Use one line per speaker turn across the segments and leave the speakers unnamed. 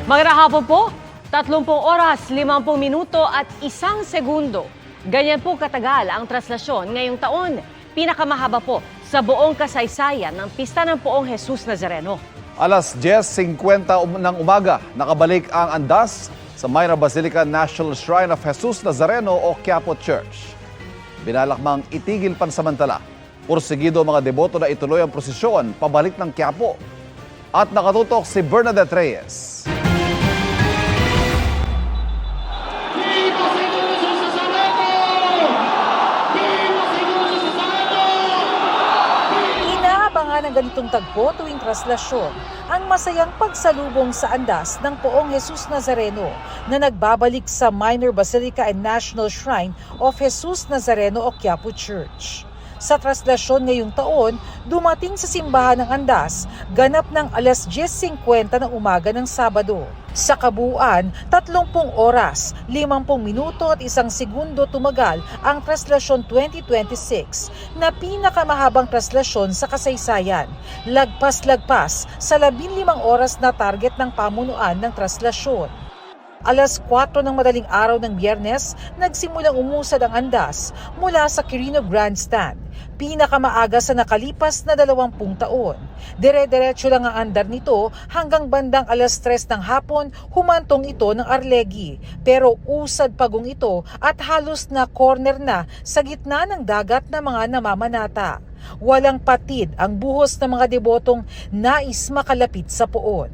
Magandang hapon po, 30 oras, 50 minuto at 1 segundo. Ganyan po katagal ang traslasyon ngayong taon. Pinakamahaba po sa buong kasaysayan ng Pista ng Poong Jesus Nazareno.
Alas 10:50 ng umaga, nakabalik ang andas sa Minor Basilica National Shrine of Jesus Nazareno o Quiapo Church. Binalakmang itigil pansamantala. Porsigido ang mga deboto na ituloy ang prosesyon pabalik ng Quiapo. At nakatutok si Bernadette Reyes.
Inaabangan ng ganitong tagpo tuwing traslasyon ang masayang pagsalubong sa andas ng Poong Jesus Nazareno na nagbabalik sa Minor Basilica and National Shrine of Jesus Nazareno o Quiapo Church. Sa traslasyon ngayong taon, dumating sa simbahan ng andas, ganap ng alas 10:50 ng umaga ng Sabado. Sa kabuuan, 30 oras, 50 minuto at 1 segundo tumagal ang traslasyon 2026 na pinakamahabang traslasyon sa kasaysayan. Lagpas-lagpas sa 15 oras na target ng pamunuan ng traslasyon. Alas 4 ng madaling araw ng Biyernes, nagsimulang umusad ang andas mula sa Quirino Grandstand, pinakamaaga sa nakalipas na 20 taon. Dire-diretso lang ang andar nito hanggang bandang alas 3 ng hapon, humantong ito ng Arlegui. Pero usad pagong ito at halos na corner na sa gitna ng dagat na mga namamanata. Walang patid ang buhos ng mga debotong nais makalapit sa poon.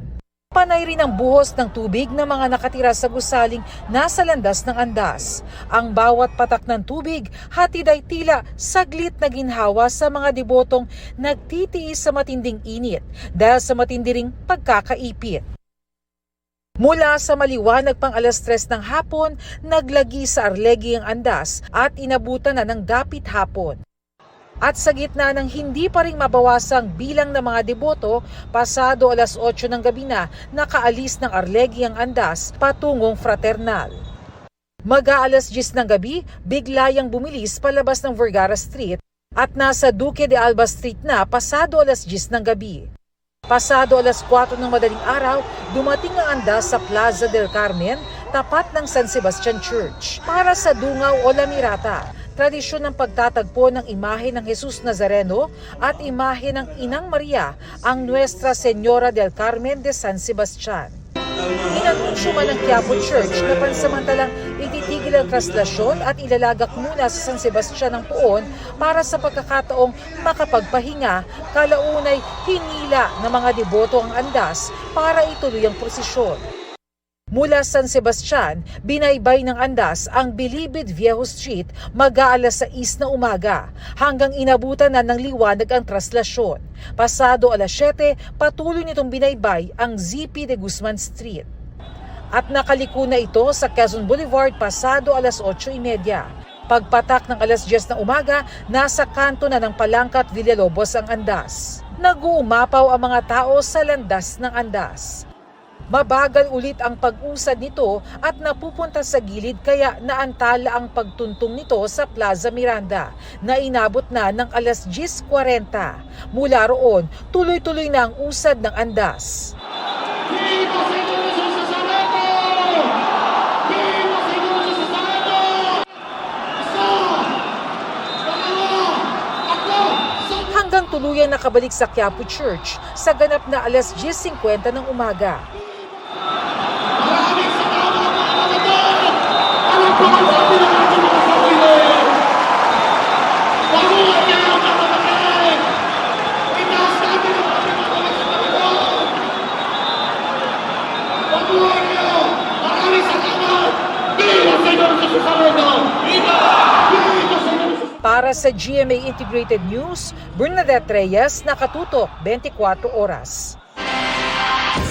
Panay rin ang buhos ng tubig ng mga nakatira sa gusaling nasa landas ng andas. Ang bawat patak ng tubig, hatid ay tila saglit na ginhawa sa mga debotong nagtitiis sa matinding init dahil sa matindi ring pagkakaipit. Mula sa maliwanag pang alas 3 ng hapon, naglagi sa Arlegui ang andas at inabutan na ng dapit hapon. At sa gitna ng hindi pa rin mabawasang bilang ng mga deboto, pasado alas 8 ng gabi na nakaalis ng Arlegui ang andas patungong Fraternal. Mag-aalas 10 ng gabi, biglayang bumilis palabas ng Vergara Street at nasa Duque de Alba Street na pasado alas 10 ng gabi. Pasado alas 4 ng madaling araw, dumating ang andas sa Plaza del Carmen, tapat ng San Sebastian Church, para sa Dungaw o Lamirata. Tradisyon ng pagtatagpo ng imahe ng Jesus Nazareno at imahe ng Inang Maria, ang Nuestra Señora del Carmen de San Sebastian. Inanunsyo man ng Quiapo Church na pansamantalang ititigil ang traslasyon at ilalagak muna sa San Sebastian ng Poon para sa pagkakataong makapagpahinga, kalaunay hinila ng mga deboto ang andas para ituloy ang prosesyon. Mula San Sebastian, binaybay ng andas ang Bilibid Viejo Street mag-aalas 6 na umaga hanggang inabutan na ng liwanag ang traslasyon. Pasado alas 7, patuloy nitong binaybay ang ZP de Guzman Street. At nakaliko na ito sa Quezon Boulevard pasado alas 8:30. Pagpatak ng alas 10 ng umaga, nasa kanto na ng Palangka at Villalobos ang andas. Nag-uumapaw ang mga tao sa landas ng andas. Mabagal ulit ang pag-usad nito at napupunta sa gilid kaya naantala ang pagtuntong nito sa Plaza Miranda na inabot na ng alas 10:40. Mula roon, tuloy-tuloy na ang usad ng andas. Hanggang tuluyan nakabalik sa Quiapo Church sa ganap na alas 10:50 ng umaga. Para sa GMA Integrated News, Bernadette Reyes, nakatutok 24 oras.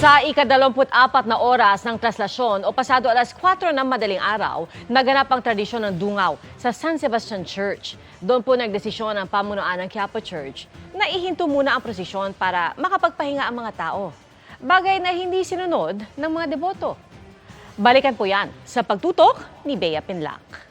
Sa ika-24 na oras ng traslasyon o pasado alas 4 ng madaling araw, naganap ang tradisyon ng dungaw sa San Sebastian Church. Doon po nagdesisyon ang pamunuan ng Quiapo Church na ihinto muna ang prosesyon para makapagpahinga ang mga tao. Bagay na hindi sinunod ng mga deboto. Balikan po yan sa pagtutok ni Bea Pinlac.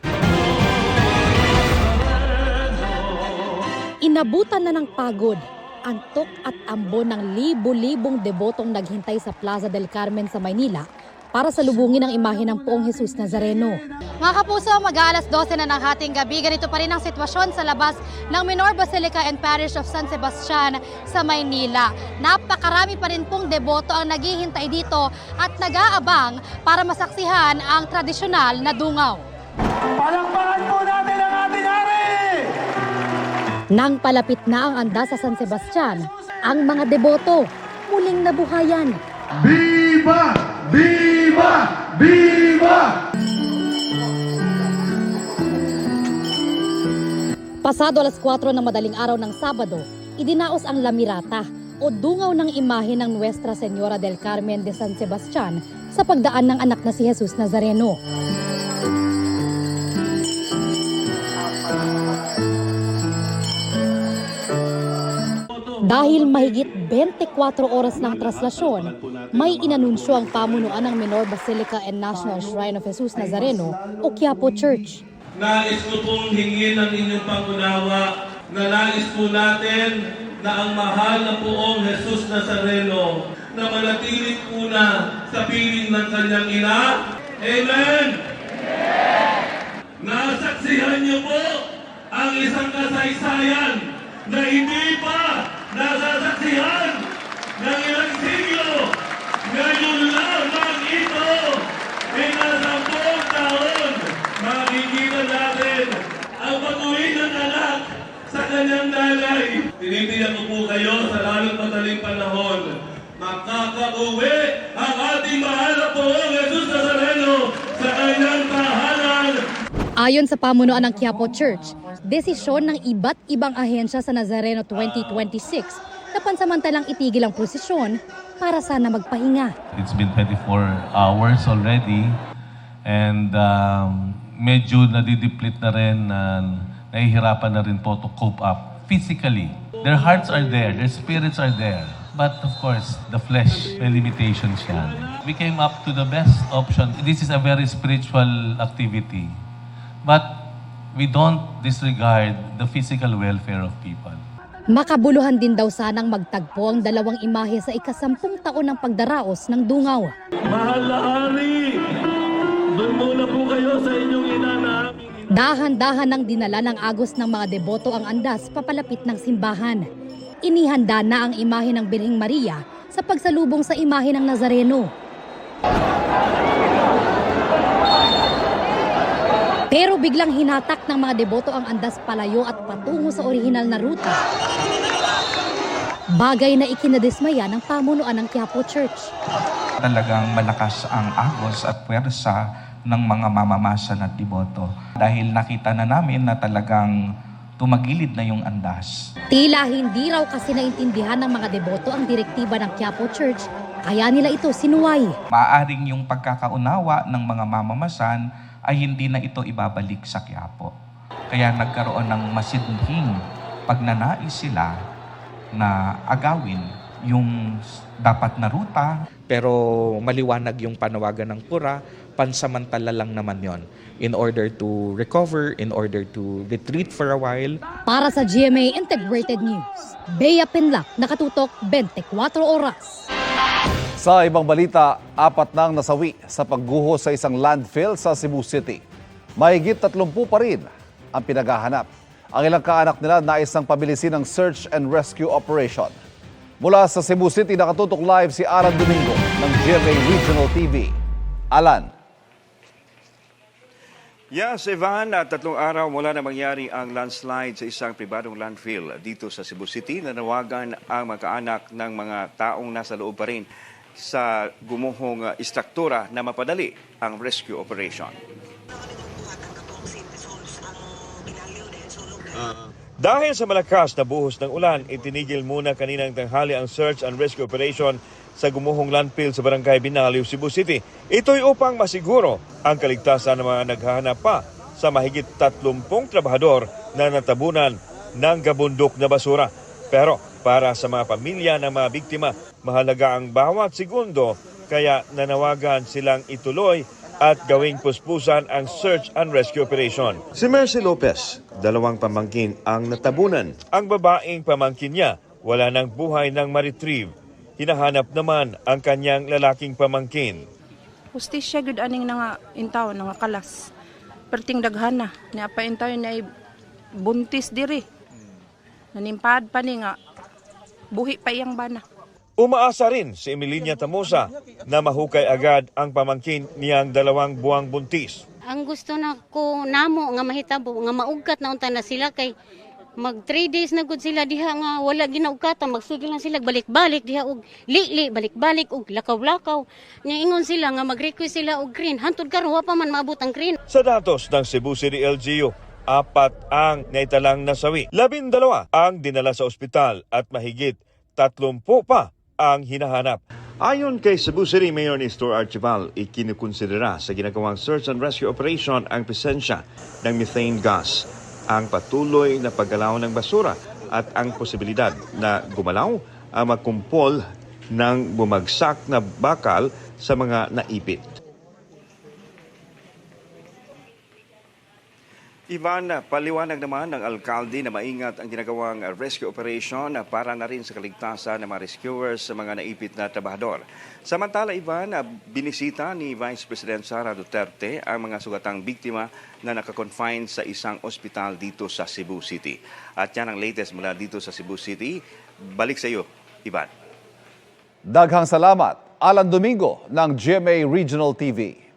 Inabutan na ng pagod, antok at ambon ng libo-libong debotong naghintay sa Plaza del Carmen sa Maynila para salubungin ang imahe ng Poong Jesus Nazareno.
Mga kapuso, mag-aalas 12 na ng hating gabi, ganito pa rin ang sitwasyon sa labas ng Minor Basilica and Parish of San Sebastian sa Maynila. Napakarami pa rin pong deboto ang naghihintay dito at nag-aabang para masaksihan ang tradisyonal na dungaw.
Palakpakan po natin ang ating hari!
Nang palapit na ang andas sa San Sebastian, ang mga deboto muling nabuhayan.
Viva! Viva! Viva!
Pasado alas 4 ng madaling araw ng Sabado, idinaos ang lamirata o dungaw ng imahe ng Nuestra Señora del Carmen de San Sebastian sa pagdaan ng anak na si Jesus Nazareno. Dahil mahigit 24 oras ng traslasyon, may inanunsyo ang pamunuan ng Minor Basilica and National Shrine of Jesus Nazareno o Quiapo Church.
Nais ko pong hingin ang inyong pangunawa na nais po natin na ang mahal na Poong Jesus Nazareno na manatilit po na sa piling ng kanyang ina. Amen! Nasaksihan niyo po ang isang kasaysayan na hindi pa nasasaksihan ng ilang siglo. Ngayon lamang ito, pinasampung taon, makikita natin ang pag-uwi ng anak sa kanyang nanay. Tinitiyak ko po kayo sa lalong madaling panahon, makakauwi ang ating mahal na Poong Jesus Nazareno sa kanyang tahanan.
Ayon sa pamunuan ng Quiapo Church, desisyon ng iba't ibang ahensya sa Nazareno 2026 na pansamantalang itigil ang prosesyon para sana magpahinga.
It's been 24 hours already and medyo nadideplete na rin, nahihirapan na rin po to cope up physically. Their hearts are there, their spirits are there. But of course, the flesh, may limitations yan. We came up to the best option. This is a very spiritual activity. But we don't disregard the physical welfare of people.
Makabuluhan din daw sanang magtagpo ang dalawang imahe sa ika-10 taon ng pagdaraos ng dungaw.
Mahal na hari, doon muna po kayo sa inyong ina na aming ina.
Dahan-dahan nang dinala ng agos ng mga deboto ang andas papalapit ng simbahan. Inihanda na ang imahe ng Birheng Maria sa pagsalubong sa imahe ng Nazareno. Pero biglang hinatak ng mga deboto ang andas palayo at patungo sa orihinal na ruta. Bagay na ikinadismaya ng pamunuan ng Quiapo Church.
Talagang malakas ang agos at puwersa ng mga mamamasan at deboto. Dahil nakita na namin na talagang tumagilid na yung andas.
Tila hindi raw kasi naintindihan ng mga deboto ang direktiba ng Quiapo Church, kaya nila ito sinuway.
Maaring yung pagkakaunawa ng mga mamamasan ay hindi na ito ibabalik sa Quiapo. Kaya nagkaroon ng masidhing pagnanais sila na agawin yung dapat na ruta.
Pero maliwanag yung panawagan ng pura, pansamantala lang naman yon in order to recover, in order to retreat for a while.
Para sa GMA Integrated News, Bea Pinlac, nakatutok 24 oras.
Sa ibang balita, 4 nang nasawi sa pagguho sa isang landfill sa Cebu City. Mahigit 30 pa rin ang pinaghahanap. Ang ilang kaanak nila nais ng pabilisin ng search and rescue operation. Mula sa Cebu City, nakatutok live si Alan Domingo ng GMA Regional TV. Alan.
Yes, Ivan, 3 araw mula na mangyari ang landslide sa isang pribadong landfill dito sa Cebu City, nanawagan ang magkaanak ng mga taong nasa loob pa rin sa gumuhong istruktura na mapadali ang rescue operation. Dahil sa malakas na buhos ng ulan, itinigil muna kaninang tanghali ang search and rescue operation sa gumuhong landfill sa Barangay Binaliw, Cebu City. Ito'y upang masiguro ang kaligtasan ng mga naghahanap pa sa mahigit 30 trabahador na natabunan ng gabundok na basura. Pero para sa mga pamilya ng mga biktima, mahalaga ang bawat segundo, kaya nanawagan silang ituloy at gawing puspusan ang search and rescue operation.
Si Mercy Lopez,
2 pamangkin ang natabunan. Ang babaeng pamangkin niya wala ng buhay nang ma-retrieve. Hinahanap naman ang kanyang lalaking pamangkin.
Hustisya gud aning nga intaw nga kalas. Perting daghana ni apa intaw na buntis diri. Nanimpad pa ni nga buhi pa iyang bana.
Umaasa rin si Emilinia Tamosa na mahukay agad ang pamangkin niyang 2 buwang buntis.
Ang gusto na ko namo nga mahitabo nga maugkat na unta na sila kay mag 3 days na gud sila diha nga wala ginaugkatan, magsugil lang sila balik-balik diha og li balik-balik og lakaw-lakaw. Niingon sila nga mag-request sila og green, hantud karon wa pa man maabot ang green.
Sa datos ng Cebu City LGU, 4 ang naitalang nasawi. 12 ang dinala sa ospital at mahigit 30 pa ang hinahanap. Ayon kay Cebu City Mayor Nestor Archival, ikinukonsidera sa ginagawang search and rescue operation ang presensya ng methane gas, ang patuloy na paggalaw ng basura at ang posibilidad na gumalaw ang magkumpol ng bumagsak na bakal sa mga naipit. Ivan, paliwanag naman ng alkalde na maingat ang ginagawang rescue operation para na rin sa kaligtasan ng mga rescuers sa mga naipit na trabahador. Samantala, Ivan, binisita ni Vice President Sara Duterte ang mga sugatang biktima na nakakonfine sa isang ospital dito sa Cebu City. At yan ang latest mula dito sa Cebu City. Balik sa iyo, Ivan.
Daghang salamat, Alan Domingo ng GMA Regional TV.